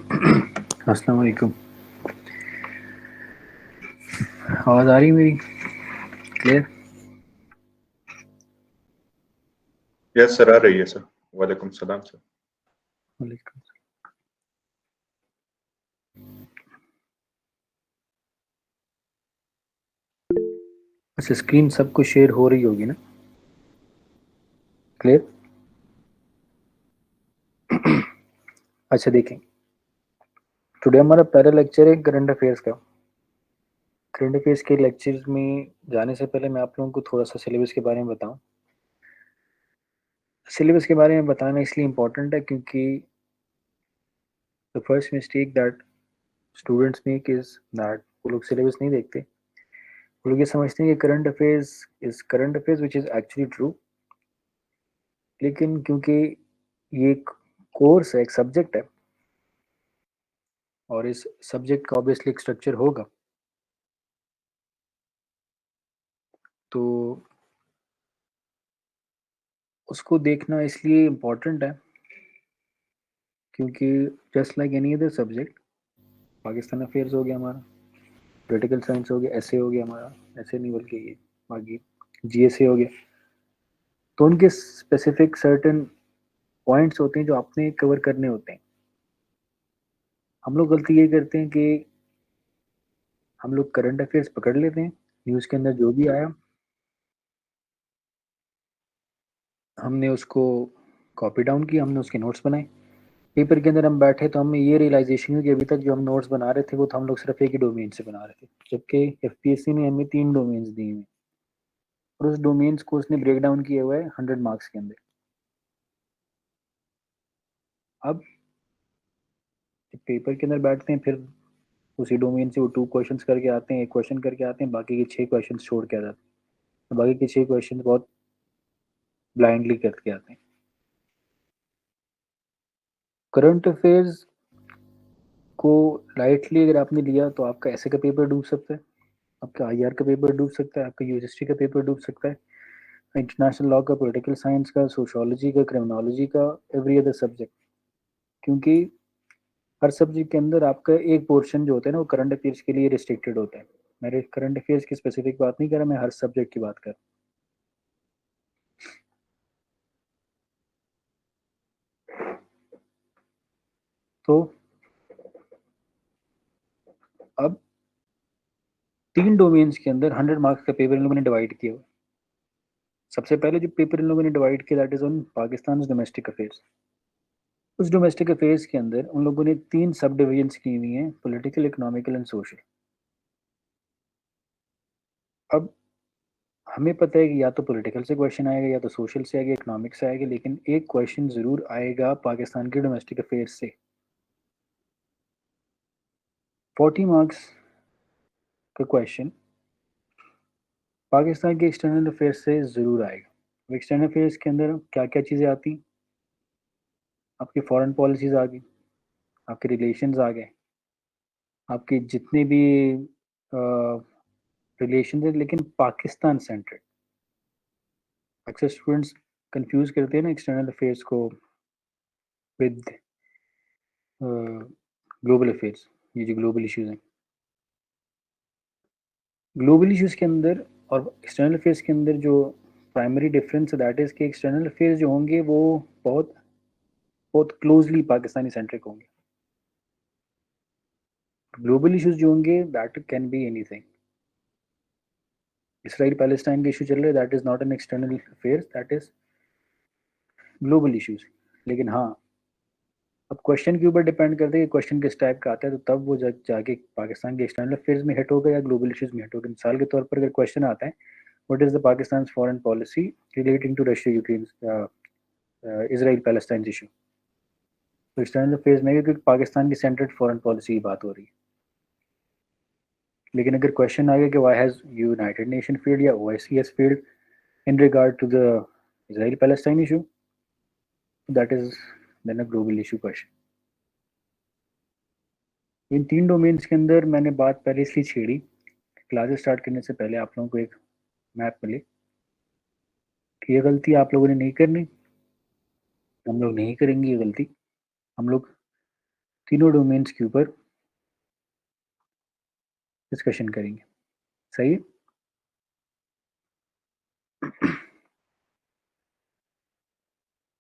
अस्सलाम वालेकुम। आवाज़ आ रही है मेरी क्लियर? यस सर, आ रही है सर। वालेकुम सलाम सर। वालेकुम। अच्छा, स्क्रीन सबको शेयर हो रही होगी ना? क्लियर? अच्छा देखें, टुडे हमारा पहला लेक्चर है करंट अफेयर्स का। करंट अफेयर्स के लेक्चर में जाने से पहले मैं आप लोगों को थोड़ा सा सिलेबस के बारे में बताऊं। सिलेबस के बारे में बताना इसलिए इम्पोर्टेंट है क्योंकि the first mistake that students make is that वो लोग सिलेबस नहीं देखते। वो लोग ये समझते हैं कि current affairs which is actually true, लेकिन क्योंकि ये एक कोर्स है, एक सब्जेक्ट है, और इस सब्जेक्ट का ऑब्वियसली एक स्ट्रक्चर होगा, तो उसको देखना इसलिए इम्पोर्टेंट है क्योंकि just like any other subject, Pakistan affairs हो गया हमारा, पॉलिटिकल साइंस हो गया, ऐसे हो गया हमारा, ऐसे नहीं बल्कि ये बाकी जीएसए हो गया, तो उनके स्पेसिफिक सर्टेन पॉइंट्स होते हैं जो आपने कवर करने होते हैं। हम लोग गलती ये करते हैं कि हम लोग करंट अफेयर्स पकड़ लेते हैं, न्यूज़ के अंदर जो भी आया हमने उसको कॉपी डाउन किया, हमने उसके नोट्स बनाए। पेपर के अंदर हम बैठे तो हमें ये रियलाइजेशन हुई कि अभी तक जो हम नोट्स बना रहे थे वो तो हम लोग सिर्फ एक ही डोमेन से बना रहे थे, जबकि एफपीएससी ने हमें 3 डोमेन्स दिए हैं और उस डोमेन्स को उसने ब्रेक डाउन किया हुआ है 100 मार्क्स के अंदर। अब जब पेपर के अंदर बैठते हैं फिर उसी डोमेन से वो 2 क्वेश्चंस करके आते हैं, एक क्वेश्चन करके आते हैं, बाकी के 6 क्वेश्चंस छोड़ के आ जाते हैं। तो बाकी के 6 क्वेश्चंस बहुत ब्लाइंडली करके आते हैं। करंट अफेयर्स को लाइटली अगर आपने लिया तो आपका ऐसे का पेपर डूब सकता है, आपका आईआर का पेपर डूब सकता है, आपका यूएसटी का पेपर डूब सकता है, इंटरनेशनल लॉ का, पॉलिटिकल साइंस का, सोशियोलॉजी का, क्रिमिनोलॉजी का, एवरी अदर सब्जेक्ट। क्योंकि हर सब्जेक्ट के अंदर आपका एक पोर्शन जो होता है ना वो करंट अफेयर्स के लिए रिस्ट्रिक्टेड होता है। मेरे करंट अफेयर्स की स्पेसिफिक बात नहीं कर रहा, मैं हर सब्जेक्ट की बात कर रहा हूँ। तो अब 3 डोमेन्स के अंदर 100 मार्क्स का पेपर इन लोगों ने डिवाइड किया हुआ है। सबसे पहले जो पेपर इन लोगों ने डिवाइड किया that is on Pakistan domestic affairs. उस डोमेस्टिक अफेयर्स के अंदर उन लोगों ने 3 सब डिविजन्स की हुई हैं, पॉलिटिकल, इकोनॉमिकल एंड सोशल। अब हमें पता है कि या तो पॉलिटिकल से क्वेश्चन आएगा या तो सोशल से आएगा, इकोनॉमिक से आएगा, लेकिन एक क्वेश्चन ज़रूर आएगा पाकिस्तान के डोमेस्टिक अफेयर्स से। 40 मार्क्स का क्वेश्चन पाकिस्तान के एक्सटर्नल अफेयर्स से ज़रूर आएगा। एक्सटर्नल अफेयर्स के अंदर क्या क्या चीज़ें आती, आपकी फॉरेन पॉलिसीज़ आ गई, आपके रिलेशंस आ गए, आपके जितने भी रिलेशन है लेकिन पाकिस्तान सेंट्रिक। अक्सर स्टूडेंट्स कंफ्यूज करते हैं ना एक्सटर्नल अफेयर्स को विद ग्लोबल अफेयर्स, ये जो ग्लोबल इश्यूज हैं। ग्लोबल इश्यूज के अंदर और एक्सटर्नल अफेयर्स के अंदर जो प्राइमरी डिफरेंस दैट इज कि एक्सटर्नल अफेयर्स जो होंगे वो बहुत बहुत क्लोजली पाकिस्तानी सेंट्रिक होंगे। ग्लोबल इश्यूज जो होंगे that can be anything. Israel Palestine के इशू चल रहे, that is not an external affairs, that is global issues. लेकिन हाँ, अब क्वेश्चन के ऊपर डिपेंड करता है कि क्वेश्चन किस टाइप का आता है, तो तब वो जाके पाकिस्तान के एक्सटर्नल अफेयर्स में हिट होगा या ग्लोबल इश्यूज में हिट होगा। मिसाल के तौर पर अगर क्वेश्चन आता है what is the Pakistan foreign policy relating to Russia Ukraine Israel Palestine issue, तो एक्सटर्नल अफेयर्स में क्योंकि पाकिस्तान की सेंट्रल फॉरेन पॉलिसी की बात हो रही है। लेकिन अगर क्वेश्चन आ गया कि why has United Nation failed या OIC has failed in regard to the Israel Palestine issue, that is then a global issue question. इन 3 डोमेन्स के अंदर मैंने बात पहले इसलिए छेड़ी, क्लासेस स्टार्ट करने से पहले आप लोगों को एक मैप मिले कि ये गलती आप लोगों ने नहीं करनी, हम लोग नहीं करेंगे ये गलती। हम लोग तीनों डोमेन्स के ऊपर डिस्कशन करेंगे। सही है?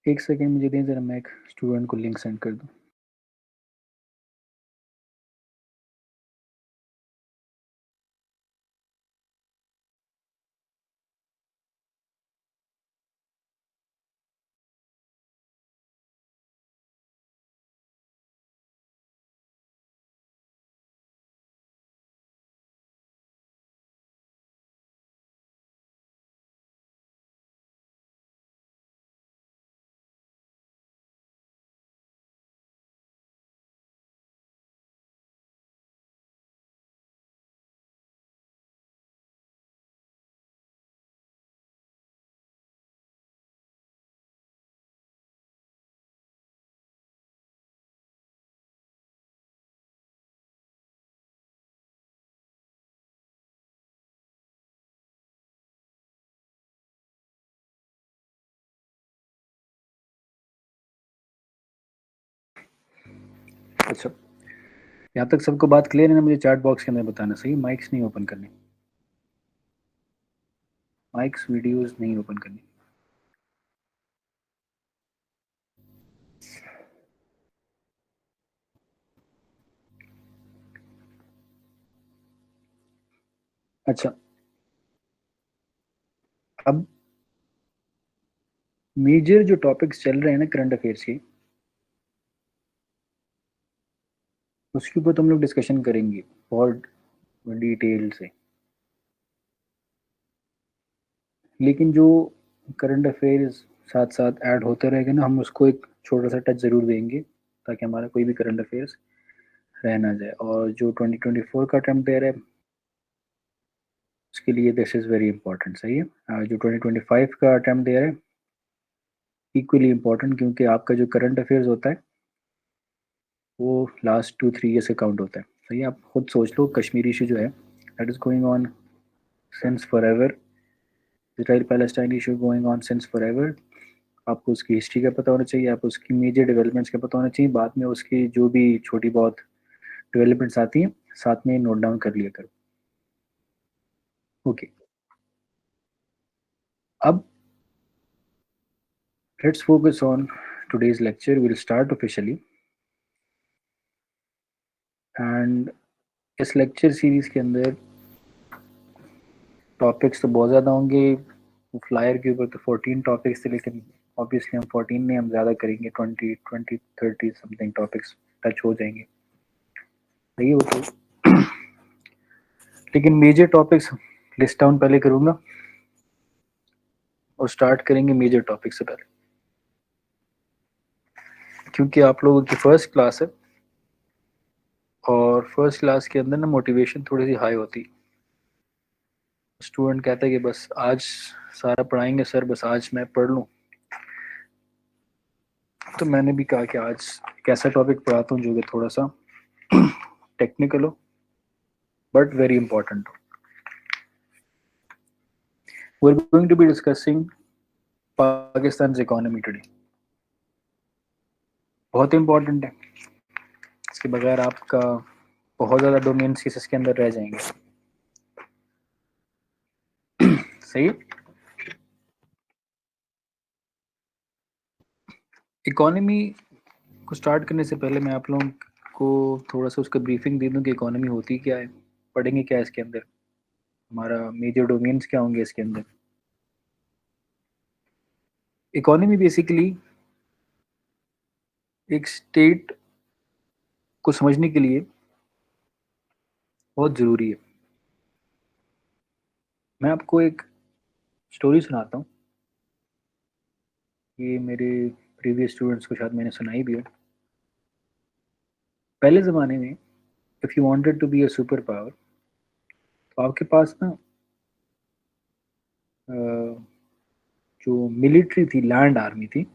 एक सेकेंड मुझे दें जरा, मैं एक स्टूडेंट को लिंक सेंड कर दूं। अच्छा, यहाँ तक सबको बात क्लियर है ना? मुझे चैट बॉक्स के अंदर बताना। सही, माइक्स नहीं ओपन करनी, माइक्स वीडियोस नहीं ओपन करनी। अच्छा, अब मेजर जो टॉपिक्स चल रहे हैं ना करंट अफेयर्स के, उसके ऊपर तो हम लोग डिस्कशन करेंगे बहुत डिटेल से। लेकिन जो करंट अफेयर्स साथ साथ ऐड होते रहेगा ना, हम उसको एक छोटा सा टच ज़रूर देंगे ताकि हमारा कोई भी करंट अफेयर्स रह ना जाए। और जो 2024 का अटेम्प्ट दे रहा है उसके लिए दिस इज़ वेरी इंपॉर्टेंट। सही है? जो 2025 का अटेम्प्ट दे रहा है इक्वली इंपॉर्टेंट, क्योंकि आपका जो करंट अफेयर्स होता है वो लास्ट 2-3 ईयर से काउंट होता है। सही है? आप खुद सोच लो, कश्मीर इशू जो है that is going on since for ever, Israel Palestine issue going on since for ever. आपको उसकी हिस्ट्री का पता होना चाहिए, आपको उसकी मेजर डेवलपमेंट्स का पता होना चाहिए, बाद में उसकी जो भी छोटी बहुत डेवलपमेंट्स आती हैं साथ में नोट डाउन कर लिया करो। ओके, अब let's focus on today's lecture. Will start officially, and इस लेक्चर सीरीज के अंदर टॉपिक्स तो बहुत ज़्यादा होंगे। फ्लायर के ऊपर तो 14 टॉपिक्स थे, लेकिन ऑब्वियसली हम 14 नहीं, हम ज़्यादा करेंगे, 20-30 समथिंग टॉपिक्स टच हो जाएंगे। सही हो तो लेकिन मेजर टॉपिक्स लिस्ट डाउन पहले करूँगा और स्टार्ट करेंगे मेजर टॉपिक से पहले, क्योंकि आप लोगों की फर्स्ट क्लास है और फर्स्ट क्लास के अंदर ना मोटिवेशन थोड़ी सी हाई होती है। स्टूडेंट कहता है कि बस आज सारा पढ़ाएंगे सर, बस आज मैं पढ़ लूँ। तो मैंने भी कहा कि आज एक ऐसा टॉपिक पढ़ाता हूँ जो कि थोड़ा सा टेक्निकल हो बट वेरी इंपॉर्टेंट हो। We are going to be discussing Pakistan economy today. बहुत इंपॉर्टेंट है, इसके बगैर आपका बहुत ज़्यादा डोमेन्स इसके अंदर रह जाएंगे। सही। इकोनॉमी को स्टार्ट करने से पहले मैं आप लोगों को थोड़ा सा उसका ब्रीफिंग दे दूं कि इकोनॉमी होती क्या है, पढ़ेंगे क्या इसके अंदर, हमारा मेजर डोमेन्स क्या होंगे इसके अंदर। इकोनॉमी बेसिकली एक स्टेट को समझने के लिए बहुत ज़रूरी है। मैं आपको एक स्टोरी सुनाता हूँ, ये मेरे प्रीवियस स्टूडेंट्स को शायद मैंने सुनाई भी हो। पहले ज़माने में if you wanted to be a super power, तो आपके पास ना अ, जो मिलिट्री थी, लैंड आर्मी थी,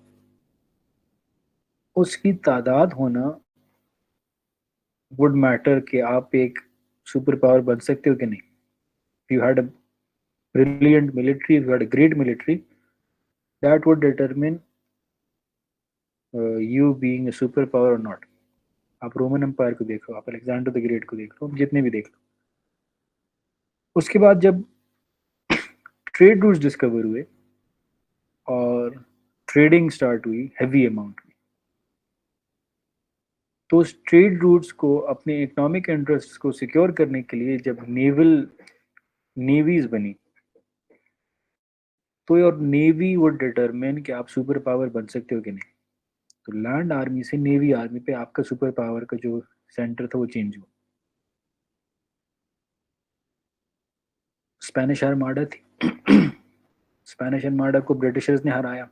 उसकी तादाद होना वुड मैटर कि आप एक सुपर पावर बन सकते हो कि नहीं। You had a brilliant military, you had a great military, that would determine you being a super power और नॉट। आप रोमन एम्पायर को देख लो, आप अलेक्जेंडर द ग्रेट को देख लो, जितने भी देख लो। उसके बाद जब ट्रेड रूट्स डिस्कवर हुए और ट्रेडिंग स्टार्ट हुई हैवी अमाउंट में, तो उस ट्रेड रूट्स को अपने इकोनॉमिक इंटरेस्ट को सिक्योर करने के लिए जब नेवीज बनी, तो योर नेवी वुड डिटरमिन कि आप सुपर पावर बन सकते हो कि नहीं। तो लैंड आर्मी से नेवी आर्मी पे आपका सुपर पावर का जो सेंटर था वो चेंज हुआ। स्पेनिश आर्माडा थी स्पेनिश आर्माडा को ब्रिटिशर्स ने हराया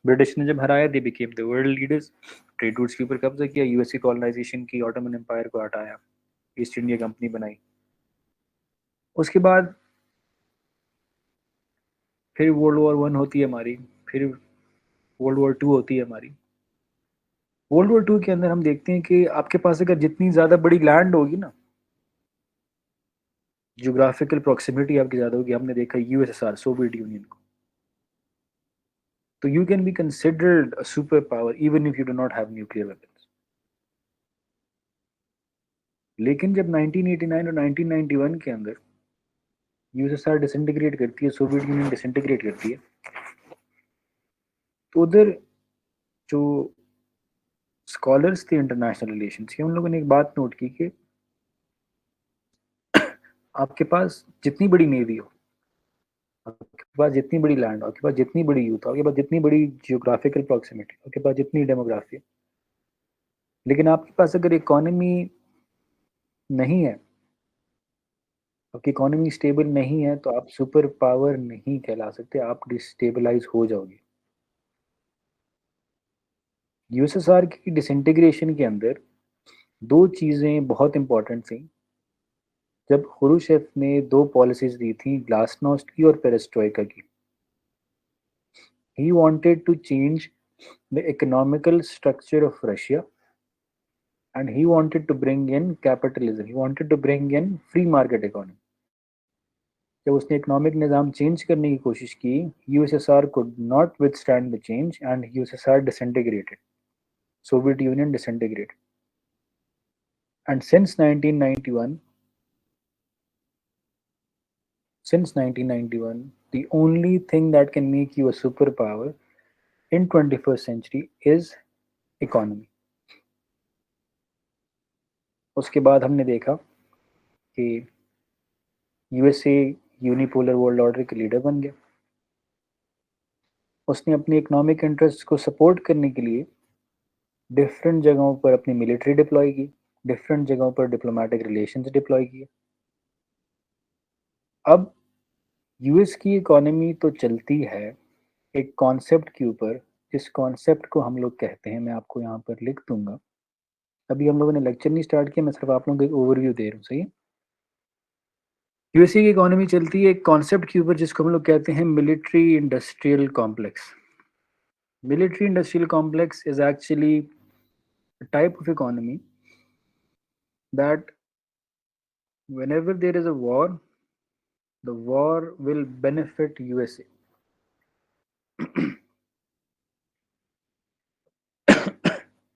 ब्रिटिश ने जब हराया, they became the world leaders. Trade routes के ऊपर कब्जा किया, यूएस की कॉलोनाइजेशन की, ऑटोमन एम्पायर को हटाया, ईस्ट इंडिया कंपनी बनाई। उसके बाद फिर वर्ल्ड वॉर वन होती है हमारी, फिर वर्ल्ड वॉर टू होती है हमारी। वर्ल्ड वॉर टू के अंदर हम देखते हैं कि आपके पास अगर जितनी ज़्यादा बड़ी लैंड होगी ना, जियोग्राफिकल प्रॉक्सिमिटी आपकी ज़्यादा होगी। हमने देखा यूएसएसआर, सोवियत यूनियन को, तो you can be considered a super power even if you do not have nuclear weapons. लेकिन जब 1989 और 1991 के अंदर यूएसएसआर डिसइंटीग्रेट करती है, सोवियत यूनियन डिसइंटीग्रेट करती है, तो उधर जो स्कॉलर्स थे इंटरनेशनल रिलेशंस के, उन लोगों ने एक बात नोट की कि आपके पास जितनी बड़ी नेवी हो, आपके पास जितनी बड़ी लैंड हो, आपके पास जितनी बड़ी यूथ हो, आपके पास जितनी बड़ी जियोग्राफिकल प्रॉक्सिमिटी, आपके पास जितनी डेमोग्राफी, लेकिन आपके पास अगर इकोनॉमी नहीं है, आपकी इकोनॉमी स्टेबल नहीं है, तो आप सुपर पावर नहीं कहला सकते, आप डिस्टेबलाइज हो जाओगे। यूएसएसआर की डिसइंटीग्रेशन के अंदर दो चीज़ें बहुत इंपॉर्टेंट थी। जब खुरुशेव ने दो पॉलिसीज दी थी, ग्लासनोस्ट की और पेरेस्ट्रोइका की। He wanted to change the economical structure of Russia and he wanted to bring in capitalism, he wanted to bring in free market economy. जब उसने इकोनॉमिक निज़ाम चेंज करने की कोशिश की, USSR could not withstand the change and USSR disintegrated, Soviet Union disintegrated. And since 1991, the only thing that can make you a superpower in 21st century is economy. उसके बाद हमने देखा कि यूएसए यूनिपोलर वर्ल्ड ऑर्डर के leader बन गया। उसने अपनी इकोनॉमिक इंटरेस्ट को सपोर्ट करने के लिए डिफरेंट जगहों पर अपनी मिलिट्री डिप्लॉय की, डिफरेंट जगहों पर डिप्लोमेटिक रिलेशंस डिप्लॉय किए। अब यूएस की इकोनॉमी तो चलती है एक कॉन्सेप्ट के ऊपर, जिस कॉन्सेप्ट को हम लोग कहते हैं, मैं आपको यहाँ पर लिख दूंगा। अभी हम लोगों ने लेक्चर नहीं स्टार्ट किया, मैं सिर्फ आप लोगों को एक ओवरव्यू दे रहा हूँ, सही है। यूएसए की इकोनॉमी चलती है एक कॉन्सेप्ट के ऊपर जिसको हम लोग कहते हैं military industrial complex. Military industrial complex is actually a type of economy that whenever there is a war, the war will benefit USA.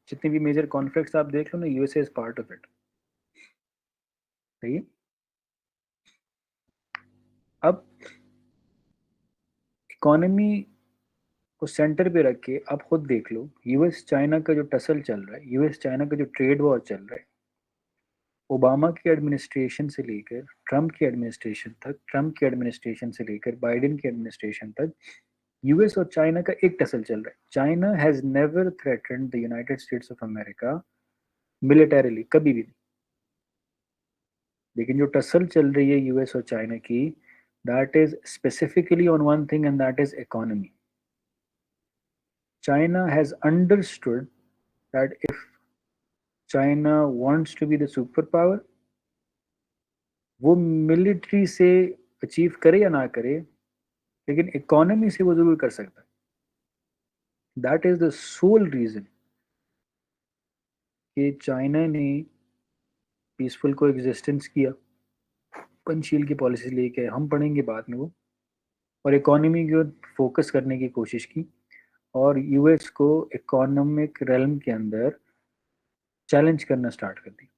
जितने भी मेजर कॉन्फ्लिक्ट्स आप देख लो ना, USA is part of it, सही है। अब इकोनॉमी को centre पे रख के आप खुद देख लो, यूएस चाइना का जो टसल चल रहा है, यूएस चाइना का जो ट्रेड वॉर चल रहा है, ओबामा की एडमिनिस्ट्रेशन से लेकर ट्रंप की एडमिनिस्ट्रेशन तक, ट्रंप की एडमिनिस्ट्रेशन से लेकर बाइडेन की एडमिनिस्ट्रेशन तक, यूएस और चाइना का एक टसल चल रहा है। China has never threatened the United states of America militarily, कभी भी नहीं। लेकिन जो टसल चल रही है यूएस और चाइना की, that is specifically on one thing and that is economy. China has understood that if China wants to be the superpower, वो मिलिट्री से अचीव करे या ना करे, लेकिन इकोनॉमी से वो जरूर कर सकता है। That is the sole reason कि चाइना ने पीसफुल को एग्जिस्टेंस किया, पंचशील की पॉलिसी लेके, हम पढ़ेंगे बाद में वो, और इकोनॉमी की ओर फोकस करने की कोशिश की। और यूएस को इकोनॉमिक रेलम के अंदर चैलेंज करना स्टार्ट कर दी।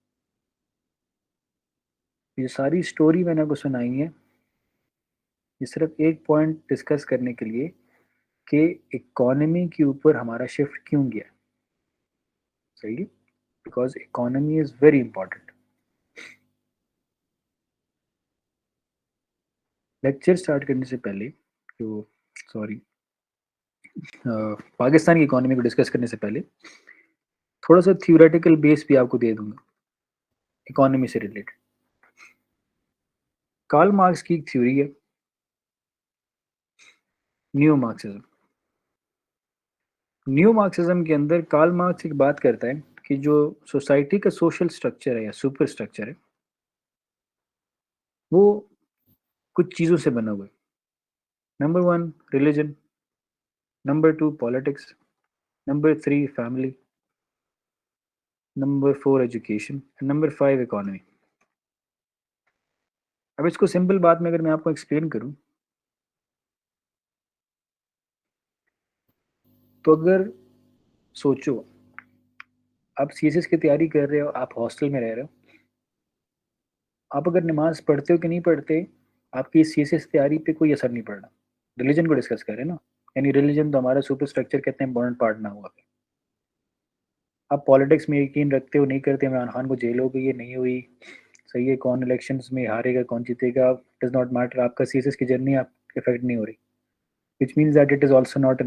ये सारी स्टोरी मैंने आपको सुनाई है ये सिर्फ एक पॉइंट डिस्कस करने के लिए कि इकोनॉमी के ऊपर हमारा शिफ्ट क्यों गया। सही, because economy is very important. Lecture start करने से पहले जो सॉरी पाकिस्तान की इकोनॉमी को डिस्कस करने से पहले थोड़ा सा थ्योरेटिकल बेस भी आपको दे दूंगा इकोनॉमी से रिलेटेड। कार्ल मार्क्स की एक थ्योरी है न्यू मार्क्सिज्म। न्यू मार्क्सिज्म के अंदर कार्ल मार्क्स एक बात करता है कि जो सोसाइटी का सोशल स्ट्रक्चर है या सुपर स्ट्रक्चर है वो कुछ चीज़ों से बना हुआ है। Number 1 religion, number 2 politics, number 3 family, number 4 education, number 5 economy. अब इसको सिंपल बात में अगर मैं आपको एक्सप्लेन करूं तो अगर सोचो आप सीएसएस की तैयारी कर रहे हो, आप हॉस्टल में रह रहे हो, आप अगर नमाज पढ़ते हो कि नहीं पढ़ते आपकी सीएसएस तैयारी पे कोई असर नहीं पड़ना। रिलीजन को डिस्कस करें ना, यानी रिलीजन तो हमारा सुपर स्ट्रक्चर कितने इंपॉर्टेंट पार्ट ना हुआ। आप पॉलिटिक्स में यकीन रखते हो नहीं करते, इमरान खान को जेल हो गई है नहीं हुई, सही है, कौन इलेक्शंस में हारेगा कौन जीतेगा डज नॉट मैटर, आपका सीएसएस की जर्नी आप इफेक्ट नहीं हो रही, which means that it is also not a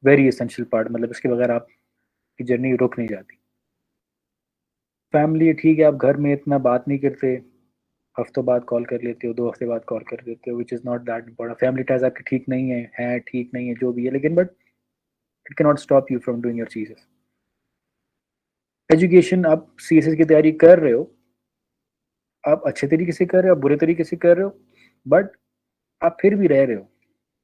very essential part, मतलब इसके बगैर आपकी जर्नी रुक नहीं जाती। फैमिली ठीक है, आप घर में इतना बात नहीं करते, हफ्तों बाद कॉल कर लेते हो, 2 हफ्ते बाद कॉल कर लेते हो, which is not that important. Family ties आपकी ठीक नहीं है ठीक नहीं है जो भी है, लेकिन but it can not stop you from doing your चीजेस। एजुकेशन, आप सीएसएस की तैयारी कर रहे हो, आप अच्छे तरीके से कर रहे हो, आप बुरे तरीके से कर रहे हो, बट आप फिर भी रह रहे हो,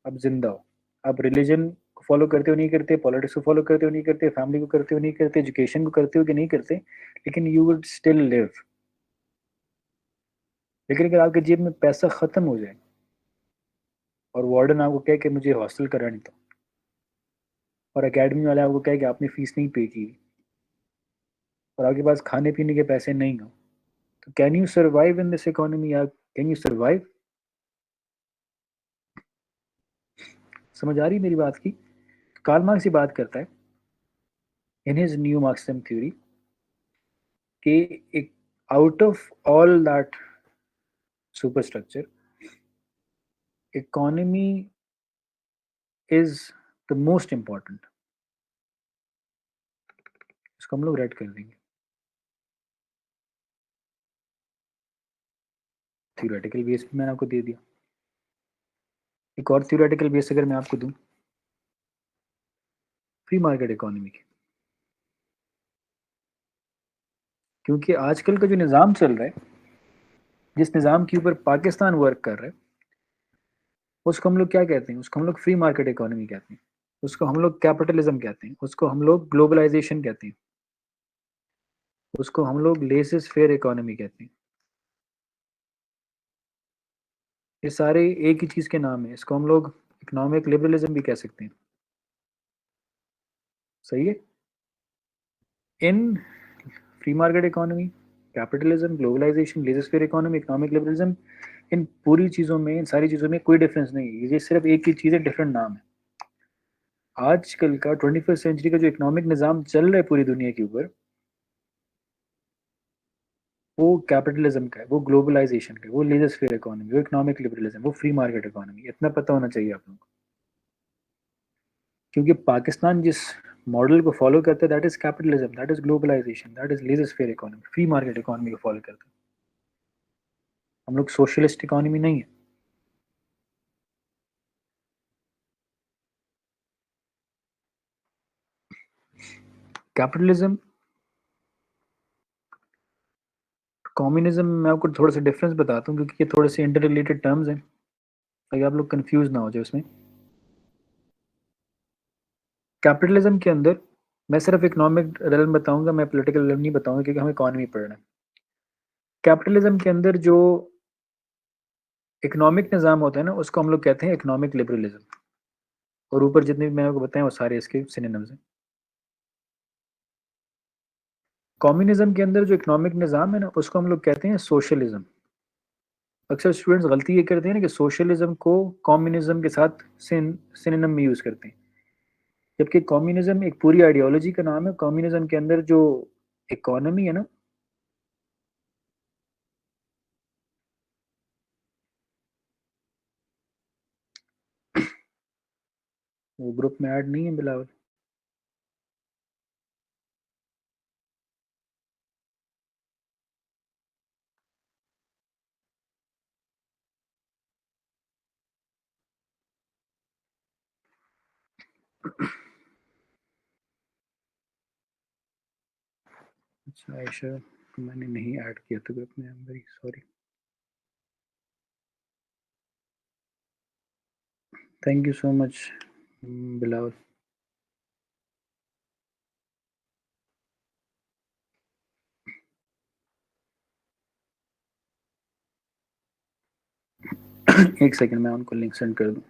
आप जिंदा हो। आप रिलीजन को फॉलो करते हो नहीं करते, पॉलिटिक्स को फॉलो करते हो नहीं करते, फैमिली को करते हो नहीं करते, एजुकेशन को करते हो कि नहीं करते, लेकिन यू वुड स्टिल लिव। लेकिन अगर आपके जेब में पैसा खत्म हो जाए और वार्डन आपको कहे कि मुझे हॉस्टल करा नहीं था, और एकेडमी वाले आपको कहे कि आपने फीस नहीं पे की, और आपके पास खाने पीने के पैसे नहीं हो, तो can you survive in this economy, या कैन यू सर्वाइव? समझ आ रही मेरी बात की? कार्ल मार्क्स ये बात करता है in his new Marxism theory कि out of all that super structure economy is the most important. इसको हम लोग रेड कर देंगे। थ्योरेटिकल बेस भी मैंने आपको दे दिया, एक और थ्योरेटिकल बेस अगर मैं आपको दूं फ्री मार्केट इकोनॉमी की, क्योंकि आजकल का जो निज़ाम चल रहा है, जिस निज़ाम के ऊपर पाकिस्तान वर्क कर रहा है, उसको हम लोग क्या कहते हैं? उसको हम लोग फ्री मार्केट इकोनॉमी कहते हैं, उसको हम लोग कैपिटलिज्म कहते हैं, उसको हम लोग ग्लोबलाइजेशन कहते हैं, उसको हम लोग लेसेस फेयर इकोनॉमी कहते हैं। ये सारे एक ही चीज़ के नाम है, इसको हम लोग इकोनॉमिक लिबरलिज्म भी कह सकते हैं। सही है। In free market economy, capitalism, globalisation, laissez faire economy, economic liberalism, इन पूरी चीज़ों में, इन सारी चीज़ों में कोई डिफरेंस नहीं है, ये सिर्फ एक ही चीज़ है, डिफरेंट नाम है। आजकल का 21st सेंचुरी का जो इकोनॉमिक निज़ाम चल रहा है पूरी दुनिया के ऊपर, वो कैपिटलिज्म का है, वो ग्लोबलाइजेशन का है, वो लेजर फेयर इकोनॉमी, वो इकोनॉमिक लिबरलिज्म, वो फ्री मार्केट इकोनॉमी। इतना पता होना चाहिए आप लोगों को, क्योंकि पाकिस्तान जिस मॉडल को फॉलो करता है that is capitalism, that is globalization, that is laissez faire economy, free market economy को फॉलो करता है। हम लोग सोशलिस्ट इकोनॉमी नहीं है। कैपिटलिज्म, कम्युनिज्म मैं आपको थोड़ा सा डिफरेंस बताता हूँ, क्योंकि ये थोड़े से इंटर रिलेटेड टर्म्स हैं, ताकि आप लोग कंफ्यूज ना हो जाए उसमें। कैपिटलिज्म के अंदर मैं सिर्फ इकोनॉमिक रेलम बताऊंगा, मैं पॉलिटिकल रेलम नहीं बताऊंगा, क्योंकि हमें इकोनॉमी पढ़ना है। कैपिटलिज्म के अंदर जो इकोनॉमिक निज़ाम होता है ना, उसको हम लोग कहते हैं इकोनॉमिक लिबरलिज्म। और ऊपर जितने भी मैंने आपको बताए वो सारे इसके सिनोनिम्स हैं। कम्युनिज्म के अंदर जो इकोनॉमिक निज़ाम है ना उसको हम लोग कहते हैं सोशलिज्म। अक्सर स्टूडेंट्स गलती ये करते हैं ना कि सोशलिज्म को कम्युनिज्म के साथ सिनोनिम में यूज़ करते हैं, जबकि कम्युनिज्म एक पूरी आइडियोलॉजी का नाम है। कम्युनिज्म के अंदर जो इकोनॉमी है ना, वो ग्रुप में ऐड नहीं है बिलावल। अच्छा आयशा को मैंने नहीं ऐड किया था ग्रुप में, I am very sorry. Thank you so much Bilawal. एक सेकंड मैं उनको लिंक सेंड कर दूं।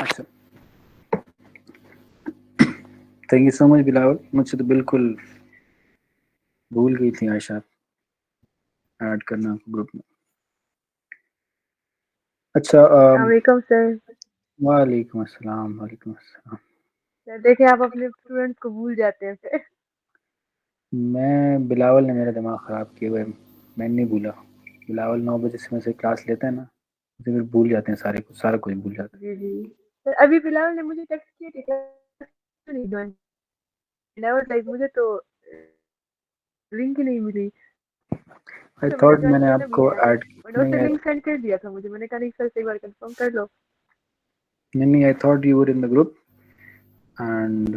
अच्छा thank you so much Bilawal, मुझसे तो बिल्कुल भूल गई थी आयशा ऐड करना ग्रुप में। अच्छा वालेकुम सर। वालेकुम अस्सलाम। वालेकुम अस्सलाम। सर देखे आप अपने स्टूडेंट्स को भूल जाते हैं फिर। मैं बिलावल ने मेरा दिमाग ख़राब किया हुआ है, मैं नहीं भूला। बिलावल 9 बजे से मुझसे क्लास लेता है ना, मुझे फिर भूल जाते हैं सारे कुछ, सारा कुछ भूल जाता जी जी। सर अभी बिलाल ने मुझे टेक्स्ट किया कि क्यों नहीं ज्वाइन किया, और लाइक मुझे तो लिंक ही नहीं मिली। है। आई तो मैंने थॉट ज्वाइन मैंने किया तभी आपको है, ऐड मैंने नहीं उसे आई लिंक सेंड कर दिया था मुझे, मैंने कहा नहीं सर से एक बार कंफर्म कर लो। नहीं I thought you were in the group and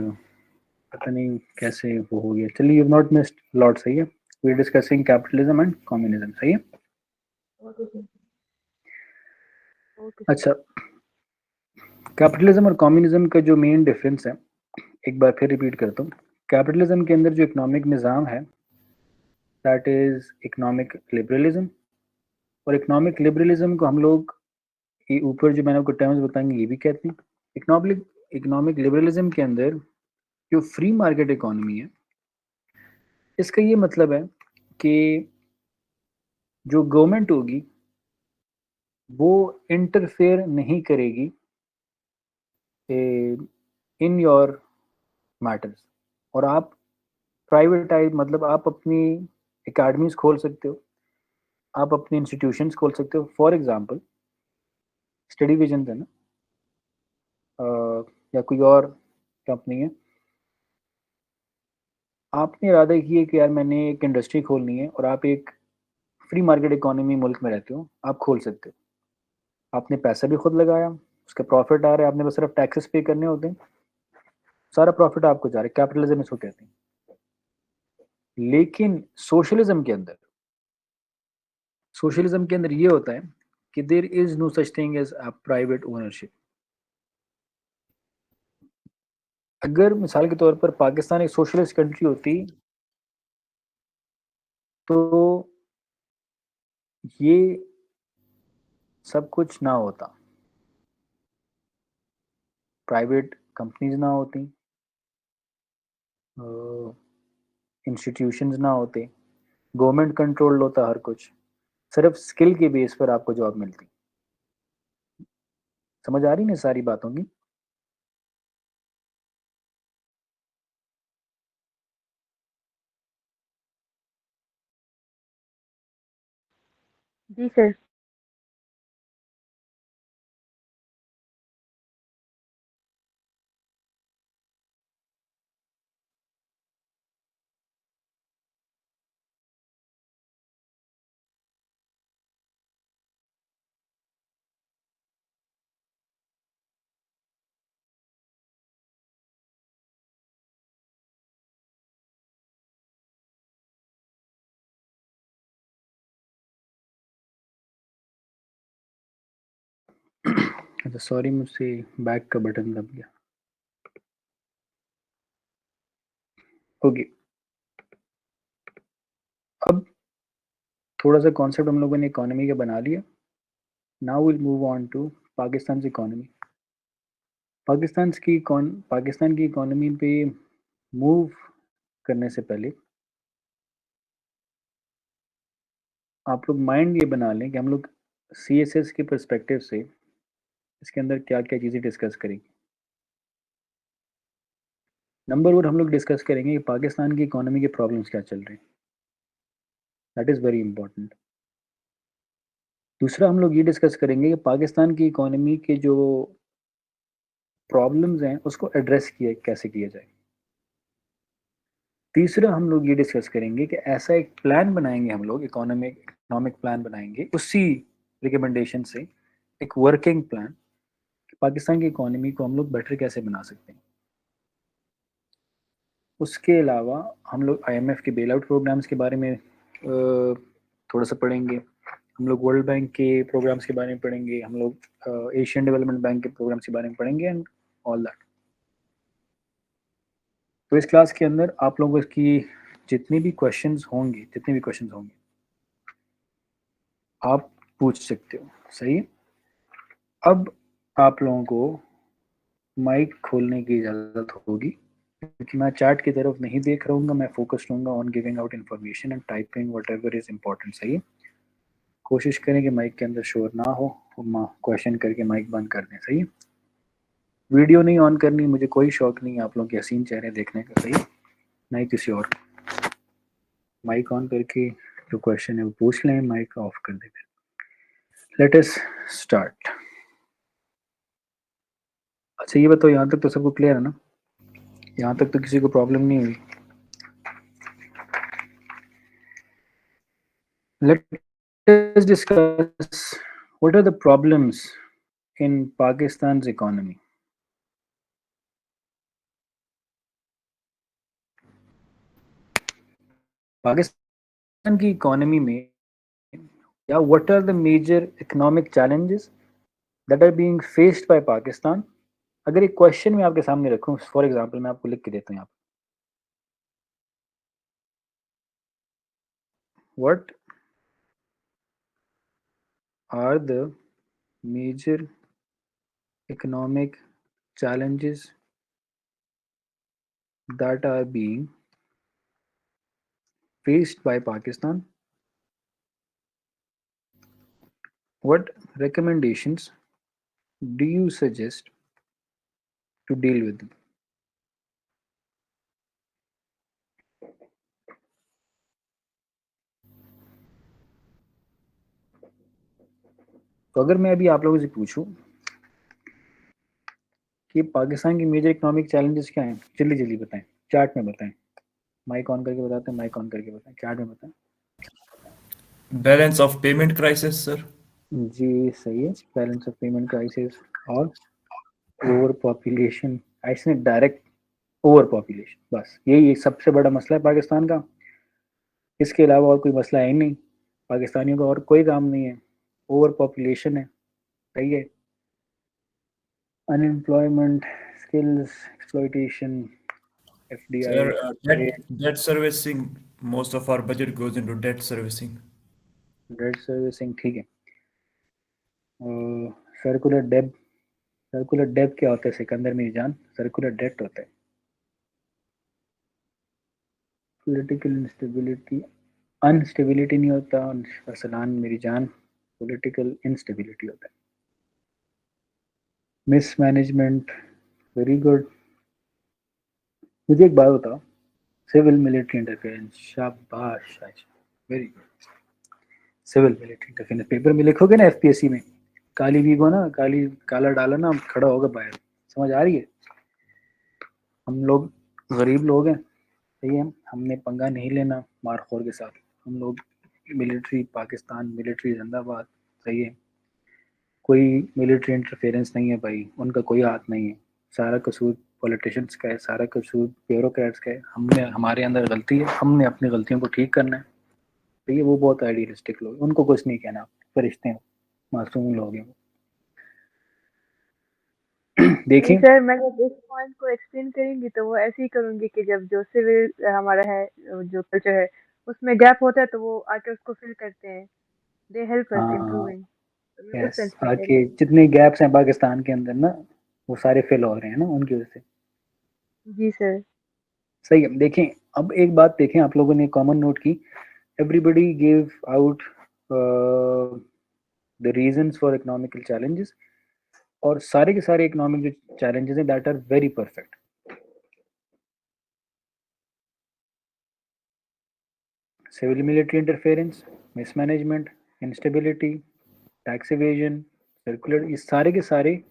पता नहीं कैसे वो हो गया। चलिए यू नॉट मिस्ड लॉट, सही है। We are discussing capitalism and communism, सही है। Okay sir. Okay sir. अच्छा, कैपिटलिज्म और कम्युनिज्म का जो मेन डिफरेंस है, एक बार फिर रिपीट करता हूँ। कैपिटलिज्म के अंदर जो इकोनॉमिक निज़ाम है दैट इज इकोनॉमिक लिबरलिज्म, और इकोनॉमिक लिबरलिज्म को हम लोग ये ऊपर जो मैंने आपको टर्म्स बताएंगे ये भी कहते हैं। इकोनॉमिक इकोनॉमिक लिबरलिज्म के अंदर जो फ्री मार्केट इकोनॉमी है, इसका ये मतलब है कि जो गवर्नमेंट होगी वो इंटरफेयर नहीं करेगी इन योर मैटर्स, और आप प्राइवेटाइज मतलब आप अपनी एकेडमीज खोल सकते हो, आप अपने इंस्टीट्यूशंस खोल सकते हो। फॉर एग्जांपल स्टडी विजन है ना, या कोई और कंपनी है, आपने इरादा किया कि यार मैंने एक इंडस्ट्री खोलनी है और आप एक फ्री मार्केट इकोनॉमी मुल्क में रहते हो, आप खोल सकते हो। आपने पैसा भी खुद लगाया, उसका प्रॉफिट आ रहा है, आपने बस सिर्फ टैक्सेस पे करने होते हैं, सारा प्रॉफिट आपको जा रहा है। कैपिटलिज्म इसको कहते हैं। लेकिन सोशलिज्म के अंदर ये होता है कि there is no such thing as a private ownership. अगर मिसाल के तौर पर पाकिस्तान एक सोशलिस्ट कंट्री होती तो ये सब कुछ ना होता, प्राइवेट कंपनीज ना होती, इंस्टीट्यूशंस ना होते, गवर्नमेंट कंट्रोल्ड होता हर कुछ, सिर्फ स्किल के बेस पर आपको जॉब मिलती। समझ आ रही ना सारी बातों की? जी सर। अच्छा सॉरी, मुझसे बैक का बटन दब गया। ओके, अब थोड़ा सा कॉन्सेप्ट हम लोगों ने इकोनॉमी का बना लिया। Now will move on to Pakistan economy. Pakistan की इकोनॉमी पे मूव करने से पहले आप लोग माइंड ये बना लें कि हम लोग CSS के पर्सपेक्टिव से इसके अंदर क्या क्या चीज़ें डिस्कस करेंगे। नंबर 1 हम लोग डिस्कस करेंगे कि पाकिस्तान की इकोनॉमी के प्रॉब्लम्स क्या चल रहे हैं। That is very important. दूसरा हम लोग ये डिस्कस करेंगे कि पाकिस्तान की इकोनॉमी के जो प्रॉब्लम्स हैं उसको एड्रेस किया कैसे किया जाए। तीसरा हम लोग ये डिस्कस करेंगे कि ऐसा एक प्लान बनाएंगे, हम लोग इकोनॉमिक प्लान बनाएंगे उसी रिकमेंडेशन से, एक वर्किंग प्लान, पाकिस्तान की इकोनॉमी को हम लोग बेटर कैसे बना सकते हैं। उसके अलावा हम लोग IMF के बेल आउट प्रोग्राम्स के बारे में थोड़ा सा पढ़ेंगे। हम लोग वर्ल्ड बैंक के प्रोग्राम्स के बारे में पढ़ेंगे। हम लोग एशियन डेवलपमेंट बैंक के प्रोग्राम्स के बारे में पढ़ेंगे एंड ऑल दैट। तो इस क्लास के अंदर आप लोगों की जितने भी क्वेश्चंस होंगे आप पूछ सकते हो। सही है? अब आप लोगों को माइक खोलने की इजाज़त होगी क्योंकि मैं चैट की तरफ नहीं देख रहूँगा, मैं फोकस्ड रहूँगा on giving out information and typing whatever is important. सही है? कोशिश करें कि माइक के अंदर शोर ना हो और क्वेश्चन करके माइक बंद कर दें। सही है? वीडियो नहीं ऑन करनी, मुझे कोई शौक नहीं है आप लोगों के हसीन चेहरे देखने का। सही है? नहीं किसी और। माइक ऑन करके जो क्वेश्चन है वो पूछ लें, माइक ऑफ कर दें। Let us start. अच्छा ये बताओ, यहाँ तक तो सबको क्लियर है ना? यहाँ तक तो किसी को प्रॉब्लम नहीं हुई? Let us discuss what are the problems in Pakistan's economy. Pakistan की इकोनॉमी में या what are the major economic challenges that are being faced by Pakistan? अगर एक क्वेश्चन मैं आपके सामने रखूं, फॉर एग्जांपल मैं आपको लिख के देता हूं यहाँ पे, what are the major economic challenges that are being faced by Pakistan? What recommendations do you suggest to deal with them? तो अगर मैं अभी आप लोगों से पूछूं कि पाकिस्तान की मेजर इकोनॉमिक चैलेंजेस क्या हैं, जल्दी जल्दी बताएं, चार्ट में बताएं। माइक ऑन करके बताते हैं, माइक ऑन करके बताएं, क्या में बताएं। Balance of payment crisis sir. जी सही है, बैलेंस ऑफ पेमेंट क्राइसिस और ओवर पॉपुलेशन, ऐसे डायरेक्ट ओवर पॉपुलेशन, बस यही एक सबसे बड़ा मसला है पाकिस्तान का। इसके अलावा और कोई मसला है ही नहीं, पाकिस्तानियों का और कोई काम नहीं है, ओवर पॉपुलेशन है। सही है, unemployment, skills exploitation, FDI, Sir, debt servicing, most of our budget goes into debt servicing. Debt servicing, ठीक है। सर्कुलर डेब, सर्कुलर डेब क्या होता है सिकंदर मेरी जान? सर्कुलर डेट होता है। पॉलिटिकल इंस्टेबिलिटी, अनस्टेबिलिटी नहीं होता फसलान मेरी जान, पॉलिटिकल इंस्टेबिलिटी होता है। Mismanagement, very good. मुझे एक बात बताओ, सिविल मिलिट्री इंटरफेरेंस, शाबाश, very good. Civil military interference paper में लिखोगे ना एफपीएससी में, काली वीगो ना, काली काला डाला ना, खड़ा होगा बाहर। समझ आ रही है? हम लोग गरीब लोग हैं, सही है, हमने पंगा नहीं लेना मारखोर के साथ। हम लोग मिलिट्री, पाकिस्तान मिलिट्री जिंदाबाद, सही है। कोई मिलिट्री इंटरफेरेंस नहीं है भाई, उनका कोई हाथ नहीं है। सारा कसूर पॉलिटिशियंस का है, सारा कसूर ब्यूरोक्रेट्स का है। हमने, हमारे अंदर गलती है, हमने अपनी गलतियों को ठीक करना है। तो ये वो बहुत आइडियलिस्टिक लोग, उनको कुछ नहीं कहना, फरिश्ते हैं, मासूम लोग हैं वो। नहीं देखिए, सर, मैं जब इस पॉइंट को एक्सप्लेन करूंगी तो वो ऐसे ही करूंगी कि जब जो सिविल हमारा है, जो कल्चर है, उसमें गैप होता है तो वो आके उसको फिल करते हैं। दे हेल्प अस हाँ, इम्प्रूविंग। तो मैं उस यस, सेंस में कह रही आके जितने गैप्स हैं पाकिस्तान के अंदर ना, वो सारे फिल हो रहे हैं ना उनकी वजह से। हूँ। जी सर। सही है। देखें, अब एक बात देखें, आप लोगों ने कॉमन नोट की, everybody give out the reasons for economical challenges, और सारे के सारे इकोनॉमिक जो चैलेंजेस हैं that are very perfect. Civil military interference, mismanagement, instability, tax evasion, circular, ये सारे के सारे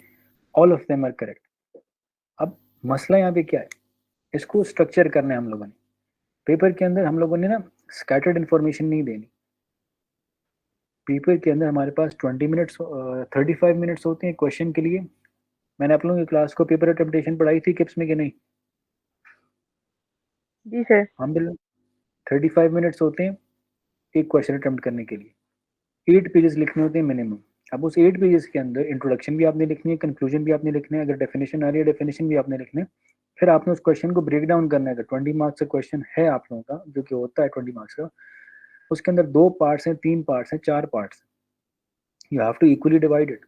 all of them are correct. अब मसला यहाँ पे क्या है, इसको स्ट्रक्चर करना है हम लोगों ने। पेपर के अंदर हम लोगों ने ना स्कैटर्ड इन्फॉर्मेशन नहीं देनी। पेपर के अंदर हमारे पास 20 मिनट्स, 35 मिनट्स होते हैं क्वेश्चन के लिए। मैंने आप लोगों की क्लास को पेपर अटेम्प्टेशन पढ़ाई थी किप्स में कि नहीं? जी सर। हम बिल्कुल 35 मिनट्स होते हैं एक क्वेश्चन अटेम्प्ट करने के लिए। 8 पेजेस लिखने होते हैं मिनिमम। अब उस 8 पेजेस के अंदर इंट्रोडक्शन भी आपने लिखनी है, कंक्लूजन भी आपने लिखना है, अगर डेफिनेशन आ रही है डेफिनेशन भी आपने लिखना है। फिर आपने उस क्वेश्चन को ब्रेक डाउन करना है। अगर 20 मार्क्स का क्वेश्चन है आप लोगों का, जो कि होता है 20 मार्क्स का, उसके अंदर 2 पार्ट्स हैं, 3 पार्ट्स हैं, 4 parts, you have to equally divide it.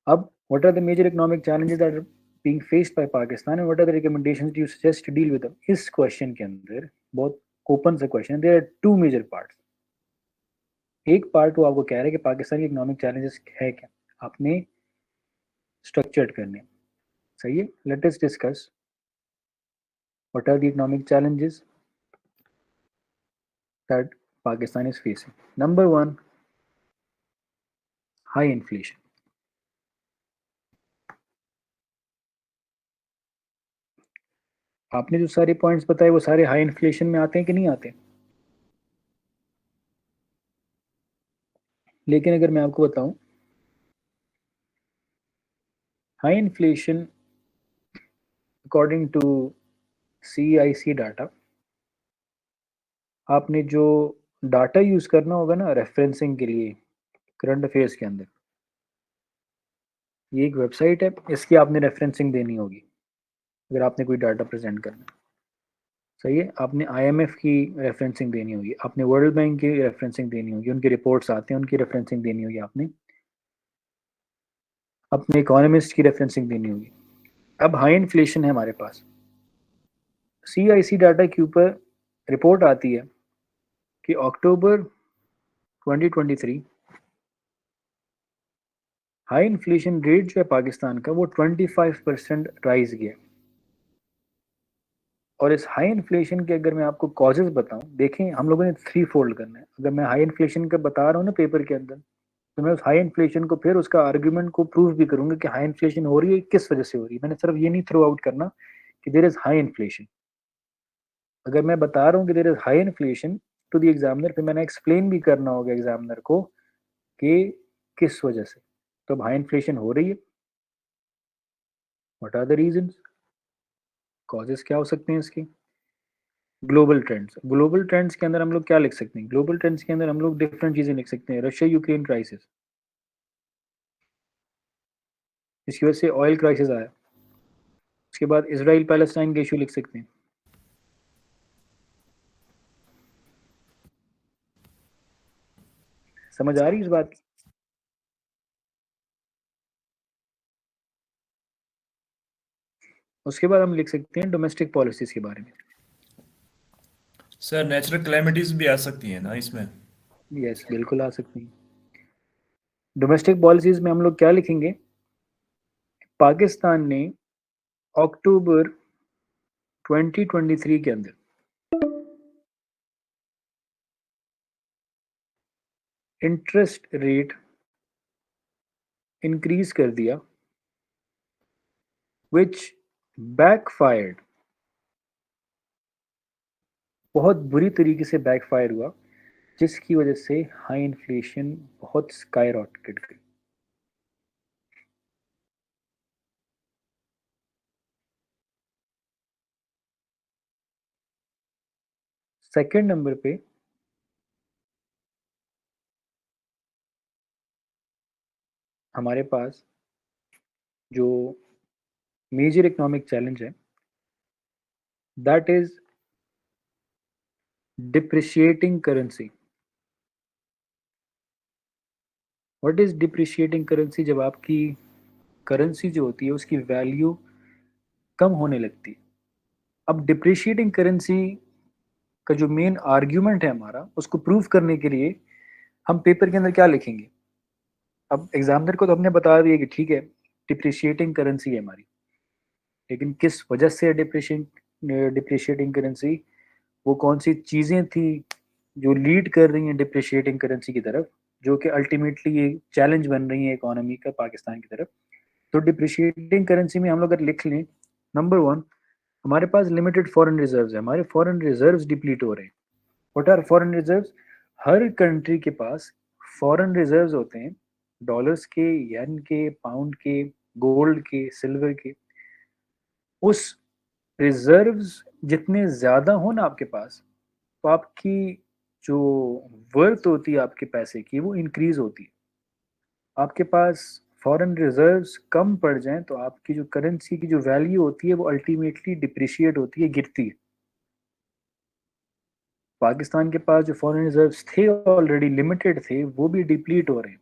अब what are the major economic challenges that are being faced by Pakistan and what are the recommendations you suggest to deal with them? इस question के अंदर बहुत open सा question है, there are 2 major parts. एक part वो आपको कह रहा है कि पाकिस्तान के इकोनॉमिक चैलेंजेस है क्या, आपने स्ट्रक्चर्ड करने, सही है। Let us discuss what are the economic challenges that Pakistan is facing. Number 1, high inflation. आपने जो सारे पॉइंट्स बताए वो सारे हाई इन्फ्लेशन में आते हैं कि नहीं आते? लेकिन अगर मैं आपको बताऊं, high inflation according to CIC data, आपने जो डाटा यूज करना होगा ना रेफरेंसिंग के लिए करंट अफेयर्स के अंदर, ये एक वेबसाइट है, इसकी आपने रेफरेंसिंग देनी होगी अगर आपने कोई डाटा प्रेजेंट करना है, सही है। आपने IMF की रेफरेंसिंग देनी होगी, आपने वर्ल्ड बैंक की रेफरेंसिंग देनी होगी, उनके रिपोर्ट्स आते हैं उनकी रेफरेंसिंग देनी होगी, आपने अपने इकोनॉमिस्ट की रेफरेंसिंग देनी होगी। अब हाई इन्फ्लेशन है हमारे पास, CIC डाटा के ऊपर रिपोर्ट आती है कि अक्टूबर 2023 हाई इन्फ्लेशन रेट जो है पाकिस्तान का वो 25% राइज गया। और इस हाई इन्फ्लेशन के अगर मैं आपको कॉजेज बताऊं, देखें हम लोगों ने 3 फोल्ड करना है। अगर मैं हाई इन्फ्लेशन का बता रहा हूँ ना पेपर के अंदर, तो मैं उस हाई इन्फ्लेशन को फिर उसका आर्ग्यूमेंट को प्रूव भी करूंगा कि हाई इन्फ्लेशन हो रही है, किस वजह से हो रही है। मैंने सिर्फ ये नहीं थ्रो आउट करना कि देयर इज हाई इन्फ्लेशन, अगर मैं बता रहा हूँ कि there is high inflation to the examiner, फिर मैंने एक्सप्लेन भी करना होगा एग्जामिनर को कि किस वजह से। तो अब हाई इन्फ्लेशन हो रही है, what are the reasons, causes क्या हो सकते हैं इसके। ग्लोबल ट्रेंड्स, ग्लोबल ट्रेंड्स के अंदर हम लोग क्या लिख सकते हैं, ग्लोबल ट्रेंड्स के अंदर हम लोग डिफरेंट चीजें लिख सकते हैं। रशिया यूक्रेन क्राइसिस, इसकी वजह से ऑयल क्राइसिस आया। उसके बाद इसराइल पैलेस्टाइन के इशू लिख सकते हैं। समझ आ रही है इस बात की। उसके बाद हम लिख सकते हैं डोमेस्टिक पॉलिसीज के बारे में। सर नेचुरल कैलेमिटीज भी आ सकती हैं ना इसमें? यस, बिल्कुल आ सकती हैं। डोमेस्टिक पॉलिसीज में हम लोग क्या लिखेंगे, पाकिस्तान ने अक्टूबर 2023 के अंदर इंटरेस्ट रेट इंक्रीज कर दिया, विच बैकफायर्ड, बहुत बुरी तरीके से बैकफायर हुआ, जिसकी वजह से हाई इन्फ्लेशन बहुत स्काईरॉकेटेड गई। सेकंड नंबर पे हमारे पास जो मेजर इकोनॉमिक चैलेंज है, that is depreciating currency. What is depreciating currency, जब आपकी करेंसी जो होती है उसकी वैल्यू कम होने लगती है। अब डिप्रिशिएटिंग करेंसी का जो मेन आर्ग्यूमेंट है हमारा, उसको प्रूव करने के लिए हम पेपर के अंदर क्या लिखेंगे। अब एग्जामिनर को तो हमने बता दिया कि ठीक है डिप्रिशिएटिंग करेंसी है हमारी, लेकिन किस वजह से डिप्रिशिएटिंग करेंसी, वो कौन सी चीज़ें थी जो लीड कर रही हैं डिप्रिशिएटिंग करेंसी की तरफ, जो कि अल्टीमेटली ये चैलेंज बन रही है इकोनॉमी का पाकिस्तान की तरफ। तो डिप्रिशिएटिंग करेंसी में हम लोग अगर लिख लें, नंबर वन, हमारे पास लिमिटेड फॉरेन रिजर्व्स है, हमारे फॉरेन रिजर्व्स डिप्लीट हो रहे हैं। व्हाट आर फॉरेन रिजर्व्स, हर कंट्री के पास फॉरेन रिजर्व्स होते हैं, डॉलर्स के, येन के, पाउंड के, गोल्ड के, सिल्वर के। उस रिजर्व्स जितने ज़्यादा हो ना आपके पास, तो आपकी जो वर्थ होती है आपके पैसे की वो इंक्रीज होती है। आपके पास फॉरेन रिजर्व्स कम पड़ जाएं तो आपकी जो करेंसी की जो वैल्यू होती है वो अल्टीमेटली डिप्रिशिएट होती है, गिरती है। पाकिस्तान के पास जो फॉरेन रिजर्व्स थे ऑलरेडी लिमिटेड थे, वो भी डिप्लीट हो रहे हैं,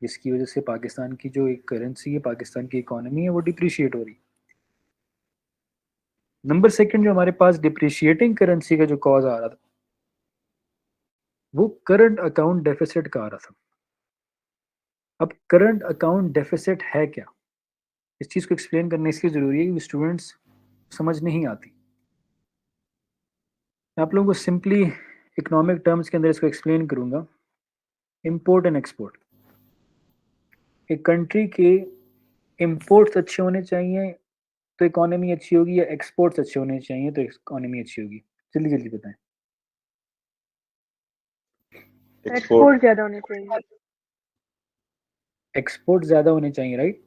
जिसकी वजह से पाकिस्तान की जो एक करेंसी है, पाकिस्तान की इकोनॉमी है, वो डिप्रिशिएट हो रही है। नंबर सेकंड, जो हमारे पास डिप्रिशिएटिंग करेंसी का जो कॉज आ रहा था, वो करंट अकाउंट डेफिसिट का आ रहा था। अब करंट अकाउंट डेफिसिट है क्या, इस चीज़ को एक्सप्लेन करने इसलिए ज़रूरी है कि स्टूडेंट्स समझ नहीं आती। मैं आप लोगों को सिंपली इकोनॉमिक टर्म्स के अंदर इसको एक्सप्लेन करूंगा। इंपोर्ट एंड एक्सपोर्ट, एक कंट्री के इंपोर्ट्स अच्छे होने चाहिए तो इकोनॉमी अच्छी होगी, या एक्सपोर्ट्स अच्छे होने चाहिए तो इकोनॉमी अच्छी होगी। जल्दी जल्दी बताएं। एक्सपोर्ट। एक्सपोर्ट ज्यादा होने चाहिए। एक्सपोर्ट ज़्यादा होने चाहिए, राइट।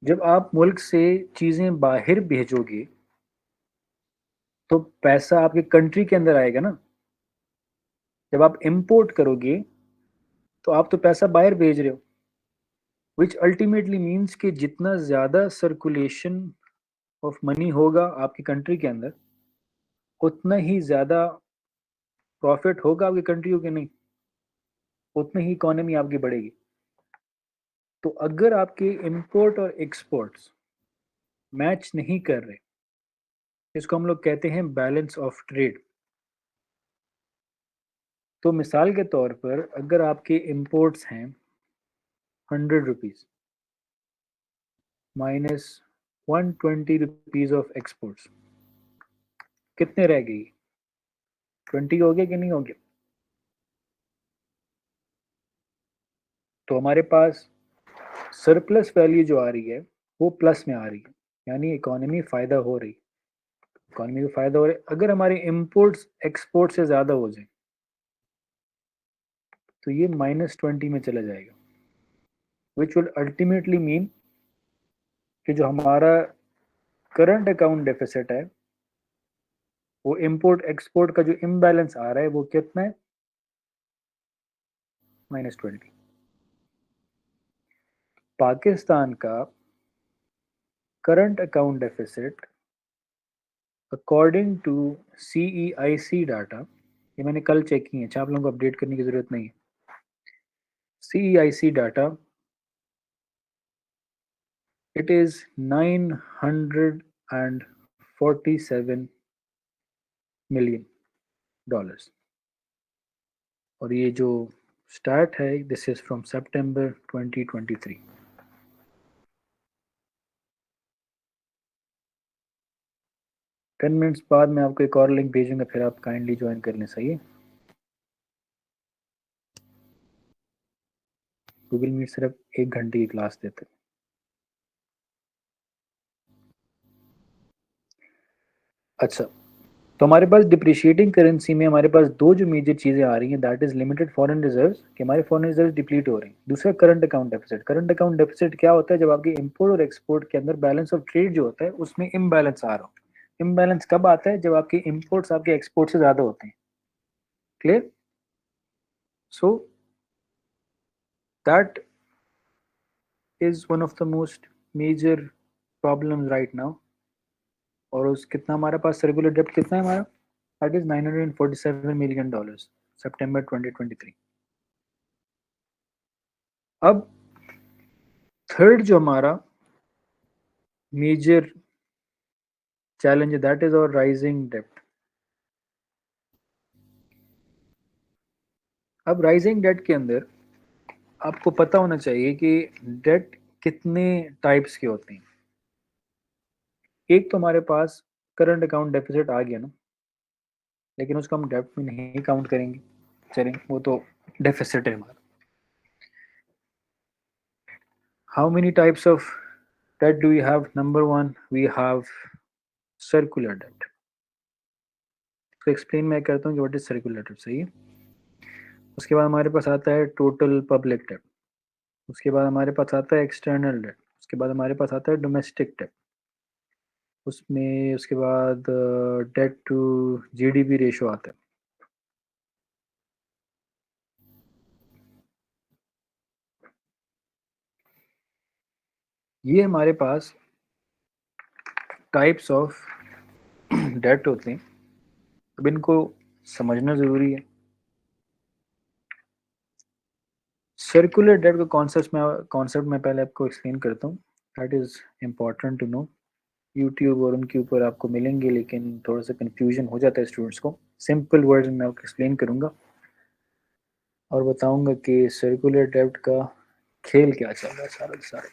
जब आप मुल्क से चीज़ें बाहर भेजोगे तो पैसा आपके कंट्री के अंदर आएगा ना। जब आप इंपोर्ट करोगे तो आप तो पैसा बाहर भेज रहे हो, विच अल्टीमेटली मीन्स कि जितना ज़्यादा सर्कुलेशन ऑफ मनी होगा आपकी कंट्री के अंदर, उतना ही ज़्यादा प्रॉफिट होगा आपकी कंट्री को, कि नहीं, उतनी ही इकोनॉमी आपकी बढ़ेगी। तो अगर आपके इंपोर्ट और एक्सपोर्ट्स मैच नहीं कर रहे, इसको हम लोग कहते हैं बैलेंस ऑफ ट्रेड। तो मिसाल के तौर पर अगर आपके इंपोर्ट्स हैं 100 rupees minus 120 rupees of exports, कितने रह गई, 20 हो गया कि नहीं हो गया। तो हमारे पास सरप्लस वैल्यू जो आ रही है वो प्लस में आ रही है, यानी इकोनॉमी फ़ायदा हो रही है। इकोनॉमी को फायदा हो रहा है। अगर हमारे इंपोर्ट्स एक्सपोर्ट से ज़्यादा हो जाए तो ये -20 में चला जाएगा, विच विल अल्टीमेटली मीन कि जो हमारा करंट अकाउंट डेफिसिट है वो इंपोर्ट एक्सपोर्ट का जो इम्बैलेंस आ रहा है वो कितना है, -20। पाकिस्तान का current account deficit according to CEIC data, ये मैंने कल चेक की है, अच्छा आप लोगों को अपडेट करने की जरूरत नहीं है। CEIC data, it is $947 million, और ये जो स्टार्ट है this is from September 2023। Ten minutes बाद मैं आपको एक और लिंक भेजूंगा, फिर आप काइंडली ज्वाइन कर लें, सही है। गूगल मीट सिर्फ 1 घंटे की क्लास देते हैं। अच्छा, तो हमारे पास डिप्रिशिएटिंग करेंसी में हमारे पास दो जो मेजर चीज़ें आ रही हैं, that is limited foreign reserves, कि हमारे फॉरेन रिजर्व डिप्लीट हो रहे हैं। दूसरा current account deficit. Current account deficit क्या होता है, जब आपकी इंपोर्ट और एक्सपोर्ट के अंदर बैलेंस ऑफ ट्रेड जो होता है उसमें इम्बैलेंस आ रहा हो। इम्बैलेंस कब आता है, जब आपके इंपोर्ट्स आपके एक्सपोर्ट से ज़्यादा होते हैं। Clear? So that is one of the most major problem right now. और उस कितना हमारे पास सर्कुलर डेब्ट कितना है हमारा, दैट इज $947 million, सितंबर 2023। अब थर्ड जो हमारा मेजर चैलेंज है, दैट इज और राइजिंग डेब्ट। अब राइजिंग डेट के अंदर आपको पता होना चाहिए कि डेट कितने टाइप्स के होते हैं। एक तो हमारे पास करंट अकाउंट डेफिसिट आ गया ना, लेकिन उसको हम डेब्ट में नहीं काउंट करेंगे, चलें वो तो डेफिसिट है हमारा। How many types of debt do we have? Number 1 we have circular debt. तो एक्सप्लेन मैं करता हूँ कि व्हाट इज सर्कुलर डेट, सही है। उसके बाद हमारे पास आता है टोटल पब्लिक डेट। उसके बाद हमारे पास आता है एक्सटर्नल डेट। उसके बाद हमारे पास आता है डोमेस्टिक डेट। उसमें उसके बाद डेट टू GDP रेशो आता है। ये हमारे पास टाइप्स ऑफ डेट होते हैं। अब इनको समझना ज़रूरी है। सर्कुलर डेट का कॉन्सेप्ट मैं पहले आपको एक्सप्लेन करता हूँ, that is important to know. YouTube और उनके ऊपर आपको मिलेंगे, लेकिन थोड़ा सा कन्फ्यूजन हो जाता है स्टूडेंट्स को। सिंपल वर्ड्स में आपको एक्सप्लेन करूँगा और बताऊँगा कि सर्कुलर डेट का खेल क्या चल रहा है सारा सारा।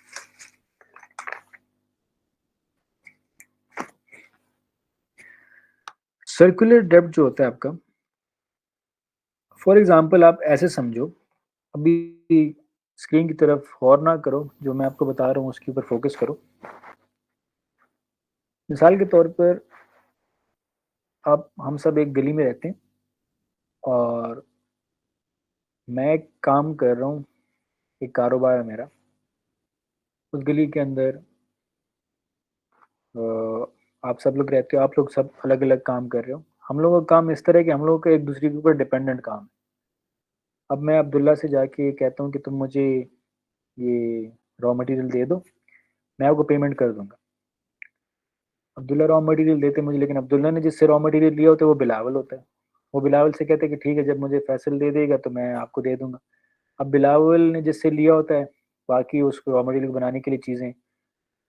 सर्कुलर डेट जो होता है आपका, फॉर एग्जांपल आप ऐसे समझो, अभी स्क्रीन की तरफ गौर ना करो, जो मैं आपको बता रहा हूँ उसके ऊपर फोकस करो। मिसाल के तौर पर आप हम सब एक गली में रहते हैं और मैं एक काम कर रहा हूँ, एक कारोबार है मेरा। उस गली के अंदर आप सब लोग रहते हो, आप लोग सब अलग अलग काम कर रहे हो। हम लोगों का काम इस तरह है कि हम लोगों का एक दूसरे के ऊपर डिपेंडेंट काम है। अब मैं अब्दुल्ला से जाके कहता हूँ कि तुम मुझे ये रॉ मटेरियल दे दो, मैं आपको पेमेंट कर दूंगा। अब्दुल्ला रॉ मटेरियल देते मुझे, लेकिन अब्दुल्ला ने जिससे रॉ मटेरियल लिया होता है वो बिलावल होता है। वो बिलावल से कहते हैं कि ठीक है, जब मुझे फैसल दे देगा तो मैं आपको दे दूंगा। अब बिलावल ने जिससे लिया होता है बाकी उसको रॉ मटेरियल को बनाने के लिए चीज़ें,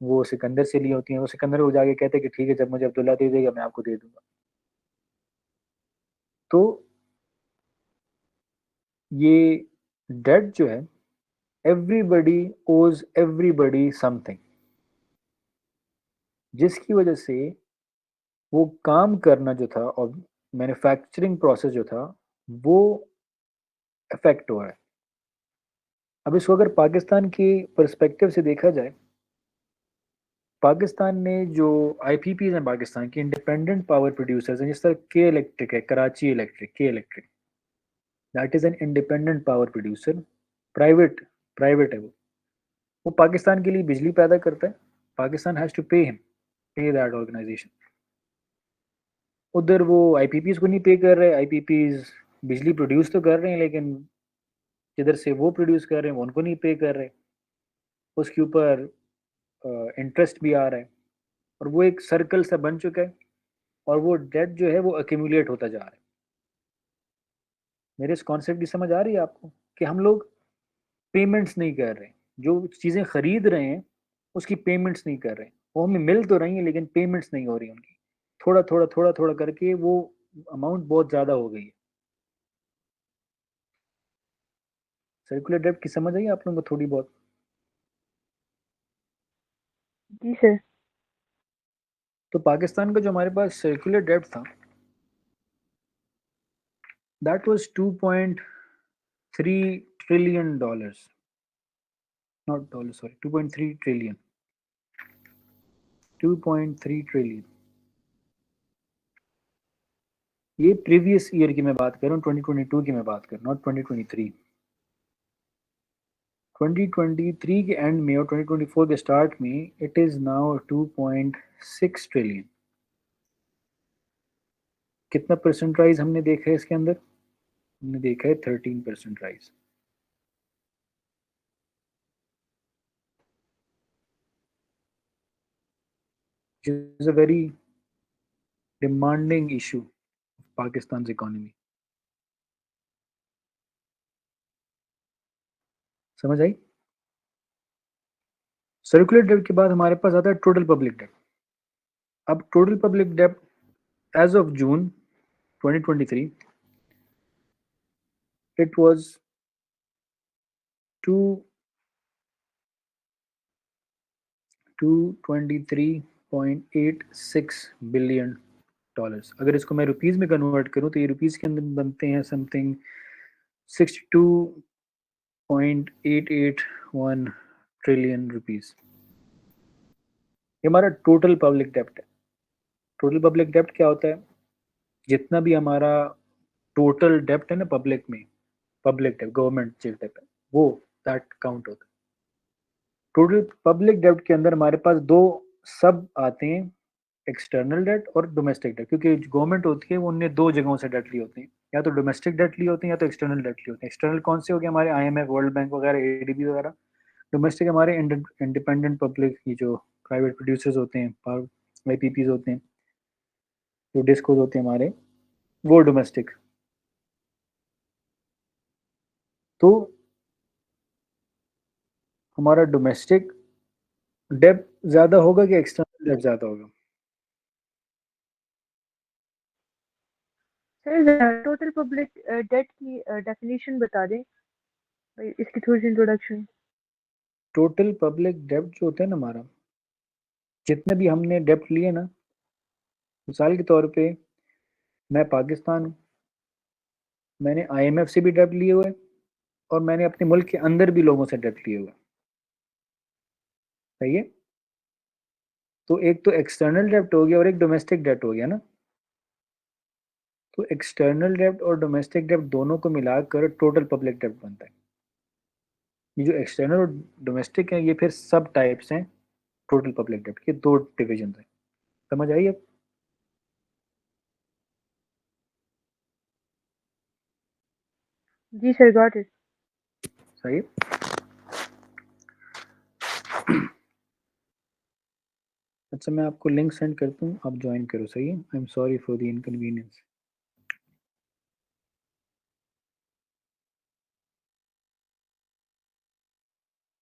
वो सिकंदर से ली होती हैं। वो सिकंदर को जाके कहते हैं कि ठीक है, जब मुझे अब्दुल्ला दे देगा मैं आपको दे दूंगा। तो ये डेट जो है, एवरीबडी ओज एवरीबडी समथिंग, जिसकी वजह से वो काम करना जो था और मैन्युफैक्चरिंग प्रोसेस जो था वो इफेक्ट हो रहा है। अब इसको अगर पाकिस्तान की पर्सपेक्टिव से देखा जाए, पाकिस्तान ने जो आईपीपीज हैं पाकिस्तान की इंडिपेंडेंट पावर प्रोड्यूसर्स हैं, जिस तरह के इलेक्ट्रिक है, Karachi electric, K electric, that is an independent power producer, private है वो पाकिस्तान के लिए बिजली पैदा करता है। Pakistan has to pay him, pay that organization. उधर वो आईपीपीज को नहीं पे कर रहे, आईपीपीज बिजली प्रोड्यूस तो कर रहे हैं लेकिन जिधर से वो प्रोड्यूस कर रहे हैं वो उनको नहीं पे कर रहे, उसके ऊपर इंटरेस्ट भी आ रहा है और वो एक सर्कल सा बन चुका है और वो डेट जो है वो अक्यूमुलेट होता जा रहा है। मेरे इस कॉन्सेप्ट की समझ आ रही है आपको कि हम लोग पेमेंट्स नहीं कर रहे, जो चीज़ें खरीद रहे हैं उसकी पेमेंट्स नहीं कर रहे, वो हमें मिल तो रही है लेकिन पेमेंट्स नहीं हो रही उनकी, थोड़ा थोड़ा करके वो अमाउंट बहुत ज़्यादा हो गई है। सर्कुलर डेब्ट की समझ आई आप लोगों को थोड़ी बहुत? जी सर। तो पाकिस्तान का जो हमारे पास सर्कुलर डेब्ट था that was 2.3 trillion dollars, not dollar sorry, 2.3 trillion, 2.3 trillion. ये प्रीवियस ईयर की मैं बात कर रहा हूँ, 2022 की मैं बात कर रहा हूँ, नॉट 2023। 2023 के एंड में और 2024 के स्टार्ट में इट इज नाउ 2.6 ट्रिलियन। कितना परसेंट राइज हमने देखा है इसके अंदर? हमने देखा है 13% rise. Is a very demanding issue of Pakistan economy. समझ आई? सर्कुलर डेब्ट के बाद हमारे पास आता है टोटल पब्लिक डेब्ट। अब टोटल पब्लिक डेब्ट as of June 2023 it was 223.86 billion dollars. अगर इसको मैं रुपीस में कन्वर्ट करूं तो ये रुपीस के अंदर बनते हैं समथिंग 62.881 ट्रिलियन रुपीस। ये हमारा टोटल पब्लिक डेब्ट है। टोटल पब्लिक डेब्ट क्या होता है? जितना भी हमारा टोटल डेब्ट है ना पब्लिक में, पब्लिक डेब्ट, गवर्नमेंट डेब्ट है, वो दैट काउंट होता है। टोटल पब्लिक डेब्ट के अंदर हमारे पास दो सब आते हैं, एक्सटर्नल डेट और डोमेस्टिक डेट। क्योंकि गवर्नमेंट होती है वो उन्हें दो जगहों से डेट लिए होते हैं, या तो डोमेस्टिक डेट लिए होते हैं या तो एक्सटर्नल डेट लिए होते हैं। एक्सटर्नल कौन से हो गए? हमारे आईएमएफ, वर्ल्ड बैंक वगैरह, एडीबी वगैरह। डोमेस्टिक हमारे इंडिपेंडेंट पब्लिक, ये जो प्राइवेट प्रोड्यूसर्स होते हैं, आईपीपीज होते हैं, जो डिस्कोज होते हैं हमारे, वो डोमेस्टिक। तो हमारा डोमेस्टिक डेब्ट ज्यादा होगा कि एक्सटर्नल डेब्ट ज्यादा होगा? सर टोटल पब्लिक डेट की डेफिनेशन बता दें भाई, इसकी थोड़ी सी इंट्रोडक्शन। टोटल पब्लिक डेब्ट जो होता है ना हमारा, जितने भी हमने डेब्ट लिए ना, मिसाल के तौर पे मैं पाकिस्तान हूँ, मैंने आईएमएफ से भी डेब्ट लिए हुए और मैंने अपने मुल्क के अंदर भी लोगों से डेब्ट लिए हुए। सही है? तो एक तो एक्सटर्नल डेब्ट हो गया और एक डोमेस्टिक डेब्ट हो गया ना। तो एक्सटर्नल डेब्ट और डोमेस्टिक डेब्ट दोनों को मिलाकर टोटल पब्लिक डेब्ट बनता है। ये जो एक्सटर्नल और डोमेस्टिक है ये फिर सब टाइप्स हैं टोटल पब्लिक डेब्ट के, दो डिविजन हैं। समझ आई अब? जी सर, गॉट इट। सही है? अच्छा, मैं आपको लिंक सेंड करता हूँ, आप ज्वाइन करो। सही है? I am sorry for the inconvenience.